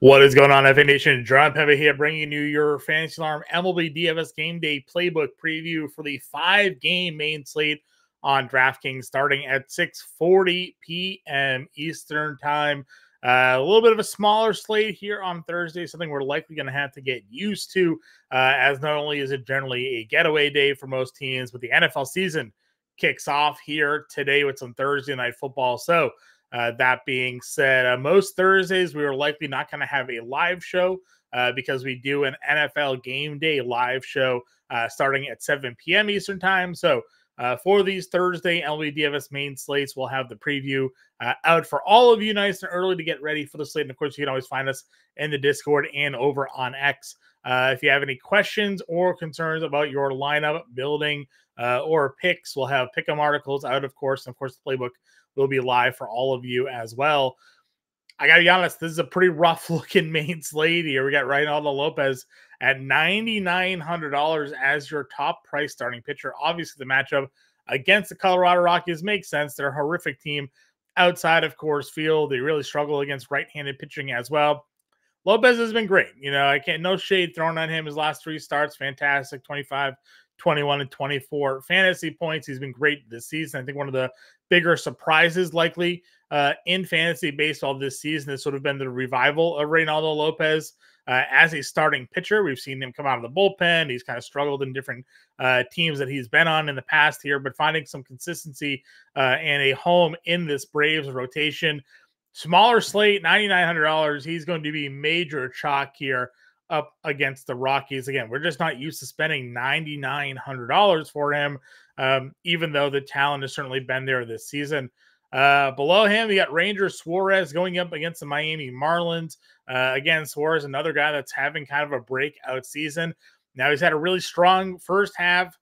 What is going on, FA Nation? Impemba here, bringing you your Fantasy Alarm MLB DFS Game Day Playbook preview for the 5-game main slate on DraftKings starting at 6:40 p.m. Eastern Time. A little bit of a smaller slate here on Thursday, something we're likely going to have to get used to, as not only is it generally a getaway day for most teams, but the NFL season kicks off here today with some Thursday night football. So, that being said, most Thursdays we are likely not going to have a live show because we do an NFL Game Day live show starting at 7 p.m. Eastern Time. So for these Thursday MLB DFS main slates, we'll have the preview out for all of you nice and early to get ready for the slate. And of course, you can always find us in the Discord and over on X. If you have any questions or concerns about your lineup building or picks, we'll have pick 'em articles out, of course. And of course, the playbook will be live for all of you as well. I got to be honest, this is a pretty rough looking main slate here. We got Reynaldo Lopez at $9,900 as your top price starting pitcher. Obviously, the matchup against the Colorado Rockies makes sense. They're a horrific team outside of Coors Field. They really struggle against right-handed pitching as well. Lopez has been great. You know, no shade thrown on him. His last 3 starts, fantastic. 25, 21, and 24 fantasy points. He's been great this season. I think one of the bigger surprises likely in fantasy baseball this season has sort of been the revival of Reynaldo Lopez as a starting pitcher. We've seen him come out of the bullpen. He's kind of struggled in different teams that he's been on in the past here, but finding some consistency and a home in this Braves rotation. Smaller slate, $9,900. He's going to be major chalk here up against the Rockies. Again, we're just not used to spending $9,900 for him, even though the talent has certainly been there this season. Below him, you got Ranger Suarez going up against the Miami Marlins. Again, Suarez, another guy that's having kind of a breakout season. Now, he's had a really strong first half,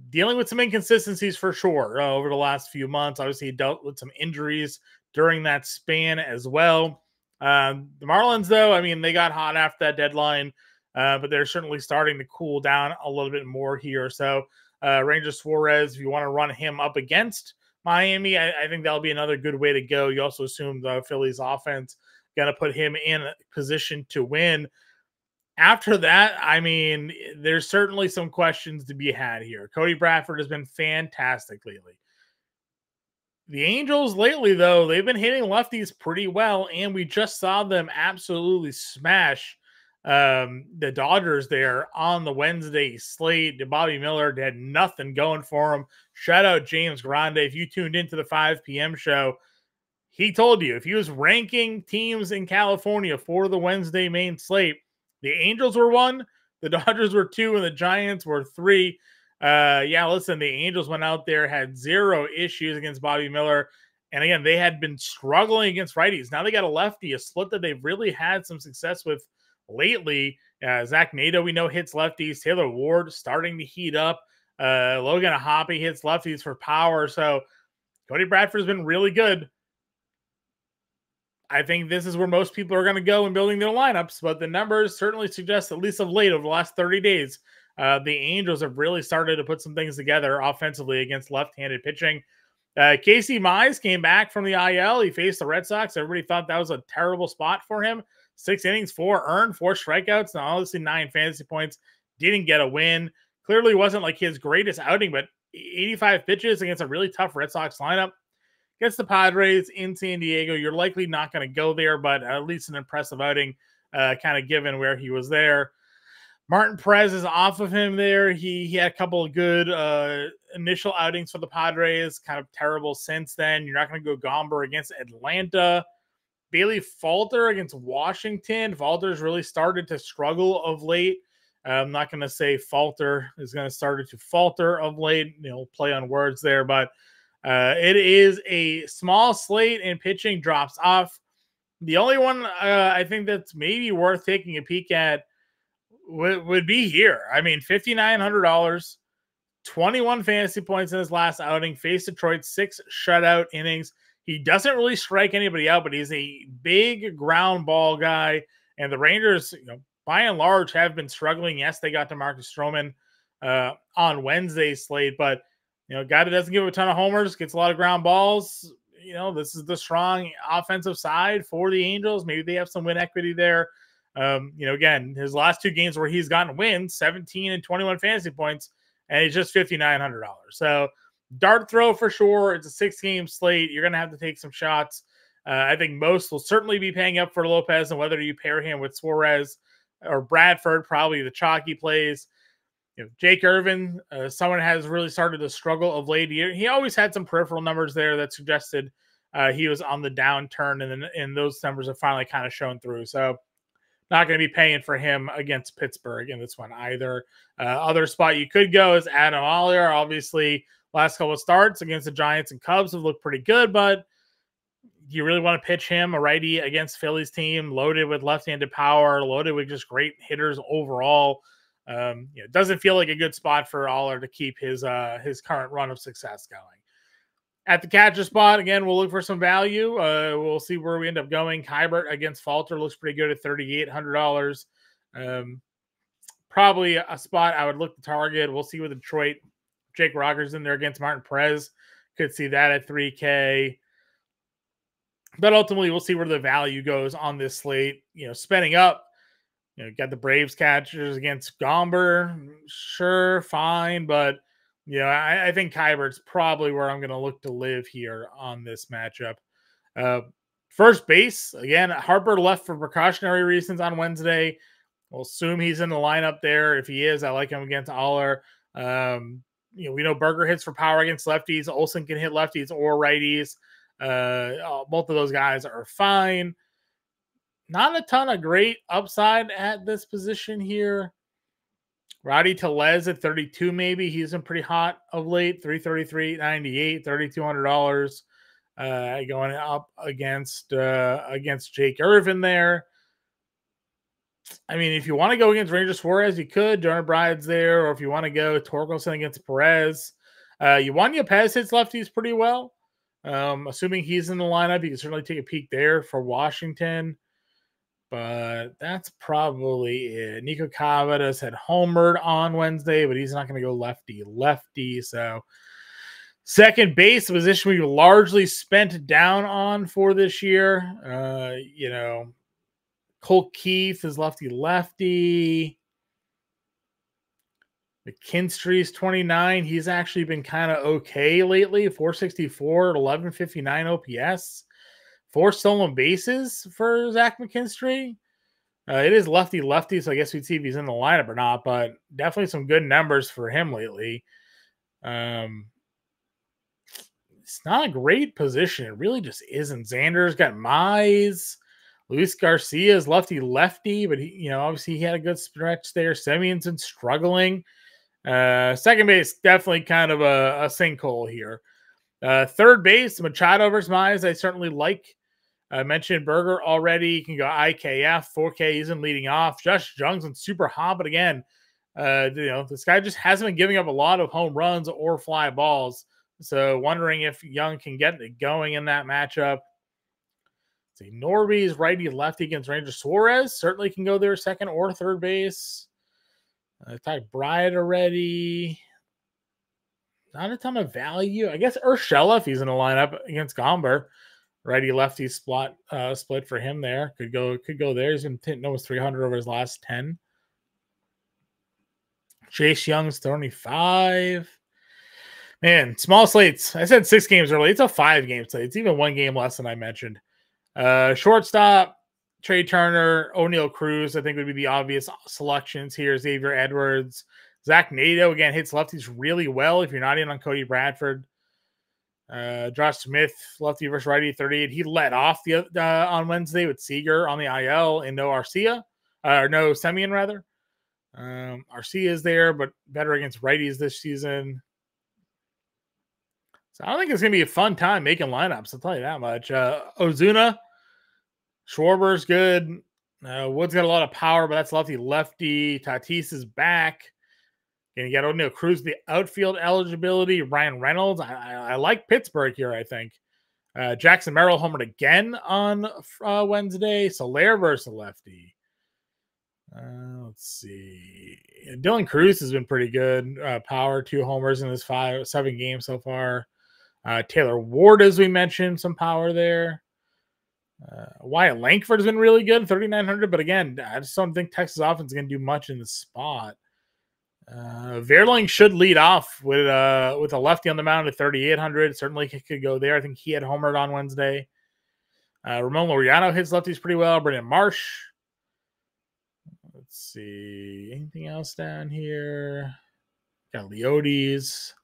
dealing with some inconsistencies for sure over the last few months. Obviously, he dealt with some injuries during that span as well. The Marlins, though, I mean, they got hot after that deadline, but they're certainly starting to cool down a little bit more here. So Ranger Suarez, if you want to run him up against Miami, I think that'll be another good way to go. You also assume the Phillies offense going to put him in a position to win. After that, I mean, there's certainly some questions to be had here. Cody Bradford has been fantastic lately. The Angels lately, though, they've been hitting lefties pretty well, and we just saw them absolutely smash the Dodgers there on the Wednesday slate. Bobby Miller had nothing going for him. Shout out James Grande. If you tuned into the 5 p.m. show, he told you if he was ranking teams in California for the Wednesday main slate, the Angels were 1, the Dodgers were 2, and the Giants were 3. Yeah, listen, the Angels went out there, had 0 issues against Bobby Miller. And again, they had been struggling against righties. Now they got a lefty, a split that they've really had some success with lately. Zach Nato, we know, hits lefties. Taylor Ward starting to heat up. Logan Hoppe hits lefties for power. So Cody Bradford's been really good. I think this is where most people are going to go in building their lineups, but the numbers certainly suggest, at least of late, over the last 30 days, the Angels have really started to put some things together offensively against left-handed pitching. Casey Mize came back from the IL. He faced the Red Sox. Everybody thought that was a terrible spot for him. 6 innings, 4 earned, 4 strikeouts. Now, obviously, 9 fantasy points. Didn't get a win. Clearly wasn't like his greatest outing, but 85 pitches against a really tough Red Sox lineup. Against the Padres in San Diego, you're likely not going to go there, but at least an impressive outing, kind of given where he was there. Martin Perez is off of him there. He had a couple of good initial outings for the Padres, kind of terrible since then. You're not going to go Gomber against Atlanta. Bailey Falter against Washington. Falter's really started to struggle of late. I'm not going to say Falter is going to start to falter of late. Play on words there, but it is a small slate and pitching drops off. The only one I think that's maybe worth taking a peek at would be here. I mean, $5,900, 21 fantasy points in his last outing, faced Detroit, 6 shutout innings. He doesn't really strike anybody out, but he's a big ground ball guy. And the Rangers, by and large, have been struggling. Yes, they got to Marcus Stroman on Wednesday's slate, but a guy that doesn't give a ton of homers, gets a lot of ground balls. this is the strong offensive side for the Angels. Maybe they have some win equity there. Again, his last 2 games where he's gotten wins, 17 and 21 fantasy points, and it's just $5,900. So dart throw for sure. It's a 6-game slate. You're going to have to take some shots. I think most will certainly be paying up for Lopez, and whether you pair him with Suarez or Bradford, probably the chalky plays. Jake Irvin, someone has really started to struggle of late. He always had some peripheral numbers there that suggested he was on the downturn, and those numbers have finally kind of shown through. So not going to be paying for him against Pittsburgh in this one either. Other spot you could go is Adam Ollier. Obviously, last couple of starts against the Giants and Cubs have looked pretty good, but do you really want to pitch him, a righty against Philly's team, loaded with left-handed power, loaded with just great hitters overall? It doesn't feel like a good spot for Aller to keep his current run of success going. At the catcher spot, again, we'll look for some value. We'll see where we end up going. Kybert against Falter looks pretty good at $3,800. Probably a spot I would look to target. We'll see with Detroit. Jake Rogers in there against Martin Perez. Could see that at $3K. But ultimately, we'll see where the value goes on this slate. Spending up. Got the Braves catchers against Gomber. Sure, fine. But, I think Kybert's probably where I'm going to look to live here on this matchup. First base, again, Harper left for precautionary reasons on Wednesday. We'll assume he's in the lineup there. If he is, I like him against Aller. We know Berger hits for power against lefties. Olsen can hit lefties or righties. Both of those guys are fine. Not a ton of great upside at this position here. Rowdy Tellez at 32, maybe. He's been pretty hot of late. 333.98, $3,200. Going up against Jake Irvin there. I mean, if you want to go against Ranger Suarez, you could. Jonah Bride's there. Or if you want to go Torkelson against Perez. Yuan Yepez hits lefties pretty well. Assuming he's in the lineup, you can certainly take a peek there for Washington. But that's probably it. Nico Cavadas had homered on Wednesday, but he's not going to go lefty. So second base position we largely spent down on for this year. Colt Keith is lefty. McKinstry's 29. He's actually been kind of okay lately. 464 at 1159 OPS. 4 stolen bases for Zach McKinstry. It is lefty, so I guess we'd see if he's in the lineup or not, but definitely some good numbers for him lately. It's not a great position. It really just isn't. Xander's got Mize. Luis Garcia's lefty, but he, obviously he had a good stretch there. Semion's been struggling. Second base, definitely kind of a sinkhole here. Third base, Machado versus Mize, I certainly like. I mentioned Berger already. You can go IKF, 4K. He's in leading off. Josh Jung's been super hot, but again, this guy just hasn't been giving up a lot of home runs or fly balls. So wondering if Young can get it going in that matchup. See, Norby's righty-lefty against Ranger Suarez. Certainly can go there second or third base. I talked Bryant already. Not a ton of value. I guess Urshela, if he's in the lineup against Gomber. Righty-lefty split for him there. Could go there. He's been hitting almost 300 over his last 10. Chase Young's 25. Man, small slates. I said 6 games early. It's a 5-game slate. It's even 1 game less than I mentioned. Shortstop, Trey Turner, O'Neal Cruz, I think would be the obvious selections here. Xavier Edwards. Zach Nato, again, hits lefties really well if you're not in on Cody Bradford. Josh Smith, lefty versus righty, 38. He let off on Wednesday with Seager on the IL and no Semien, rather. Arcia is there, but better against righties this season. So I don't think it's going to be a fun time making lineups, I'll tell you that much. Ozuna, Schwarber's good. Wood's got a lot of power, but that's lefty. Tatis is back. And you got O'Neal Cruz, the outfield eligibility. Ryan Reynolds. I like Pittsburgh here, I think. Jackson Merrill homered again on Wednesday. Soler versus a lefty. Let's see. Dylan Cruz has been pretty good. Power, 2 homers in his 7 games so far. Taylor Ward, as we mentioned, some power there. Wyatt Langford has been really good, 3,900. But again, I just don't think Texas offense is going to do much in the spot. Verling should lead off with a lefty on the mound at 3,800. Certainly could go there. I think he had homered on Wednesday. Ramon Laureano hits lefties pretty well. Brendan Marsh. Let's see. Anything else down here? Got Leotes.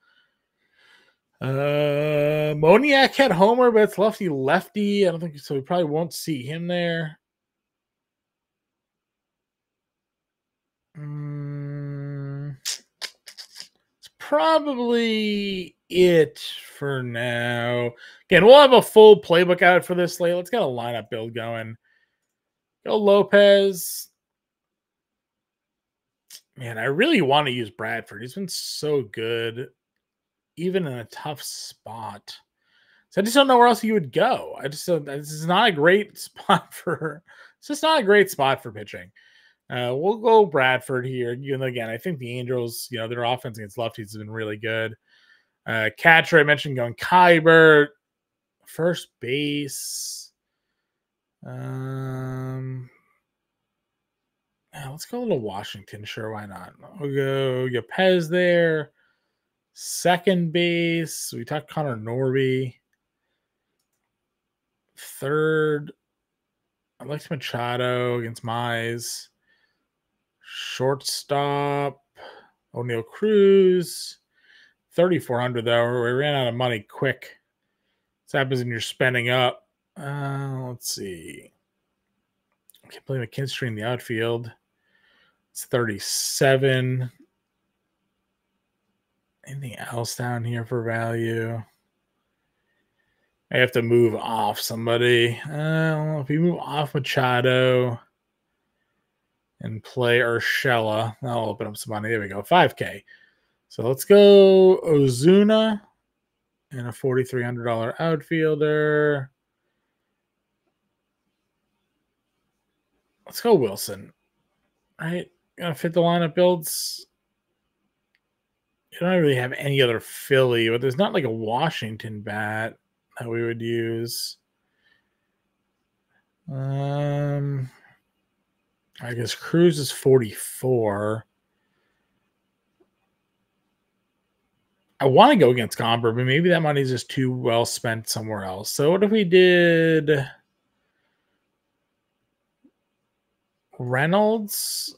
Moniak had homer, but it's lefty. I don't think so. We probably won't see him there. It's probably it for now. Again, we'll have a full playbook out for this slate. Let's get a lineup build going. Go Lopez. Man, I really want to use Bradford. He's been so good, even in a tough spot. So I just don't know where else he would go. This is not a great spot for. It's just not a great spot for pitching. We'll go Bradford here. Again, I think the Angels, their offense against lefties has been really good. Catcher, I mentioned going Kybert. First base. Let's go a little Washington. Sure, why not? We'll go Yepez there. Second base. We talked Connor Norby. Third, Alex Machado against Mize. Shortstop, O'Neal Cruz. 3,400 though. We ran out of money quick. This happens when you're spending up. Let's see. I can't play McKinstry in the outfield. It's 37. Anything else down here for value? I have to move off somebody. If you move off Machado and play Urshela, that'll open up some money. There we go. 5K. So let's go Ozuna and a $4,300 outfielder. Let's go Wilson. Right? Gonna fit the lineup builds. You don't really have any other Philly, but there's not like a Washington bat that we would use. I guess Cruz is 44. I want to go against Gomber, but maybe that money is just too well spent somewhere else. So what if we did Reynolds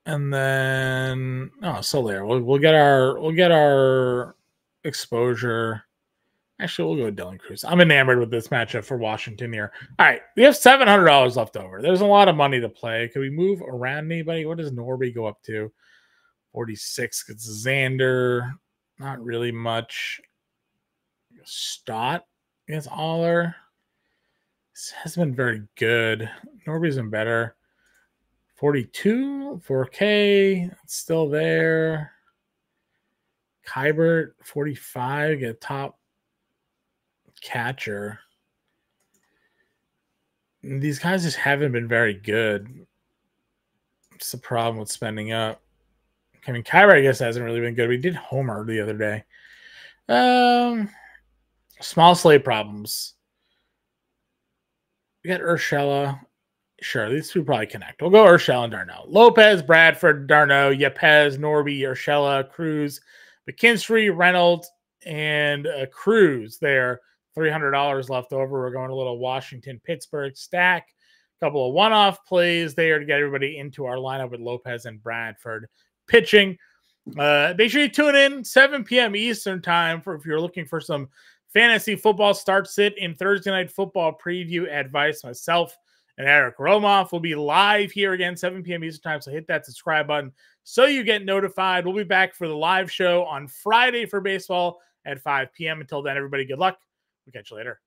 and then Soler? We'll get our exposure. Actually, we'll go with Dylan Cruz. I'm enamored with this matchup for Washington here. All right, we have $700 left over. There's a lot of money to play. Can we move around anybody? What does Norby go up to? 46. It's Xander. Not really much. Stott against Aller. This has been very good. Norby's been better. 42. 4K. It's still there. Kybert. 45. Get a top catcher. These guys just haven't been very good. It's the problem with spending up. I mean, Kybert, I guess, hasn't really been good. We did homer the other day. Small slate problems. We got Urshela. Sure, these two probably connect. We'll go Urshela and Darno. Lopez, Bradford, Darno, Yepez, Norby, Urshela, Cruz, McKinstry, Reynolds, and Cruz there. $300 left over. We're going a little Washington-Pittsburgh stack. A couple of one-off plays there to get everybody into our lineup with Lopez and Bradford pitching. Make sure you tune in 7 p.m. Eastern time if you're looking for some fantasy football start sit in Thursday night football preview advice. Myself and Eric Romoff will be live here again 7 p.m. Eastern time, so hit that subscribe button so you get notified. We'll be back for the live show on Friday for baseball at 5 p.m. Until then, everybody, good luck. We'll catch you later.